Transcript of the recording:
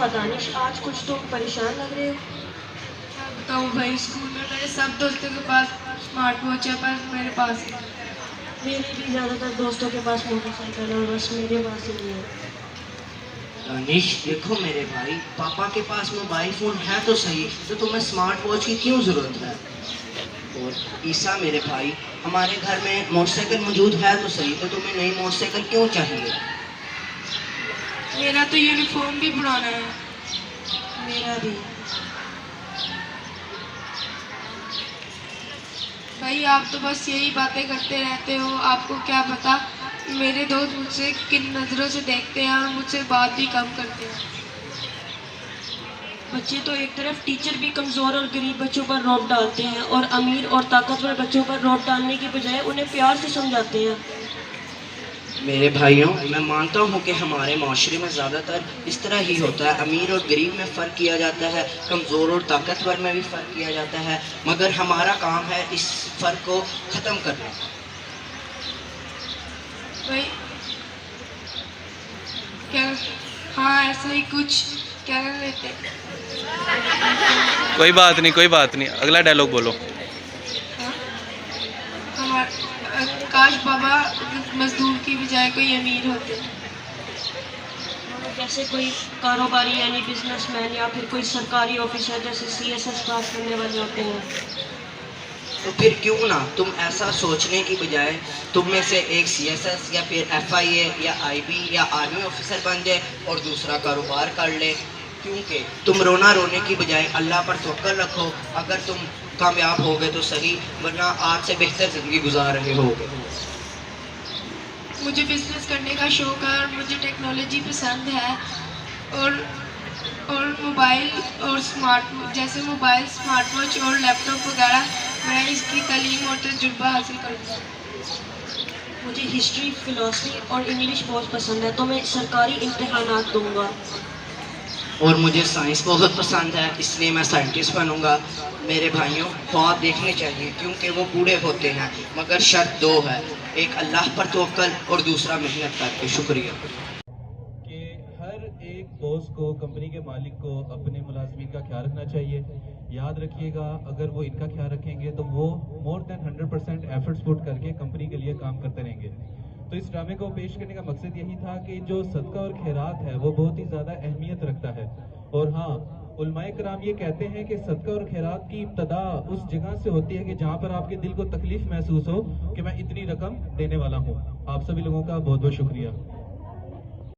ہوا دانش؟ آج کچھ تم پریشان لگ رہے ہو۔ کیا بتاؤں بھائی، اسکول میں میرے سب دوستوں کے پاس اسمارٹ واچ ہے، پر میرے پاس نہیں۔ میرے بھی زیادہ تر دوستوں کے پاس موٹر سائیکل ہے اور بس میرے پاس ہی نہیں ہے۔ دانش دیکھو میرے بھائی، پاپا کے پاس موبائل فون ہے تو صحیح، تو تمہیں اسمارٹ واچ کی کیوں ضرورت ہے؟ اور عیسیٰ میرے بھائی، ہمارے گھر میں موٹر سائیکل موجود ہے تو صحیح، تو تمہیں نئی موٹر سائیکل کیوں چاہیے؟ میرا تو یونیفارم بھی پرانا ہے۔ میرا بھی۔ بھائی آپ تو بس یہی باتیں کرتے رہتے ہو، آپ کو کیا پتا میرے دوست مجھ سے کن نظروں سے دیکھتے ہیں اور مجھ سے بات بھی کم کرتے ہیں۔ بچے تو ایک طرف ٹیچر بھی کمزور اور غریب بچوں پر روب ڈالتے ہیں، اور امیر اور طاقتور بچوں پر روب ڈالنے کی بجائے انہیں پیار سے سمجھاتے ہیں۔ میرے بھائیوں، میں مانتا ہوں کہ ہمارے معاشرے میں زیادہ تر اس طرح ہی ہوتا ہے، امیر اور غریب میں فرق کیا جاتا ہے، کمزور اور طاقتور میں بھی فرق کیا جاتا ہے، مگر ہمارا کام ہے اس فرق کو ختم کرنا۔ بھائی کیا؟ ہاں ایسا ہی کچھ کہہ لیتے۔ کوئی بات نہیں، اگلا ڈائلاگ بولو۔ کاش بابا مزدور کی بجائے کوئی امیر ہوتے۔ جیسے کوئی کاروباری یعنی بزنس مین، یا پھر کوئی سرکاری آفیسر جیسے CSS پاس کرنے والے ہوتے ہیں۔ تو پھر کیوں نہ تم ایسا سوچنے کی بجائے تم میں سے ایک CSS یا پھر FIA یا IB یا آرمی آفیسر بن جائے اور دوسرا کاروبار کر لے، کیونکہ تم رونے کی بجائے اللہ پر توکل رکھو۔ اگر تم کامیاب ہو گئے تو صحیح، ورنہ آج سے بہتر زندگی گزار رہے ہو۔ مجھے بزنس کرنے کا شوق ہے اور مجھے ٹیکنالوجی پسند ہے، اور موبائل اور جیسے موبائل، اسمارٹ واچ اور لیپ ٹاپ وغیرہ، میں اس کی تعلیم اور تجربہ حاصل کروں گا۔ مجھے ہسٹری، فلسفی اور انگلش بہت پسند ہے، تو میں سرکاری امتحانات دوں گا۔ اور مجھے سائنس بہت پسند ہے، اس لیے میں سائنٹسٹ بنوں گا۔ میرے بھائیوں، خواب دیکھنے چاہیے کیونکہ وہ پورے ہوتے ہیں، مگر شرط دو ہے، ایک اللہ پر توکل اور دوسرا محنت کر کے۔ شکریہ۔ کہ ہر ایک باس کو، کمپنی کے مالک کو اپنے ملازمین کا خیال رکھنا چاہیے۔ یاد رکھیے گا، اگر وہ ان کا خیال رکھیں گے تو وہ مور دین 100% ایفرٹس پٹ کر کے کمپنی کے لیے کام کرتے رہیں گے۔ تو اس ڈرامے کو پیش کرنے کا مقصد یہی تھا کہ جو صدقہ اور خیرات ہے وہ بہت ہی زیادہ اہمیت رکھتا ہے، اور ہاں، علماء کرام یہ کہتے ہیں کہ صدقہ اور خیرات کی ابتدا اس جگہ سے ہوتی ہے کہ جہاں پر آپ کے دل کو تکلیف محسوس ہو کہ میں اتنی رقم دینے والا ہوں۔ آپ سبھی لوگوں کا بہت بہت شکریہ۔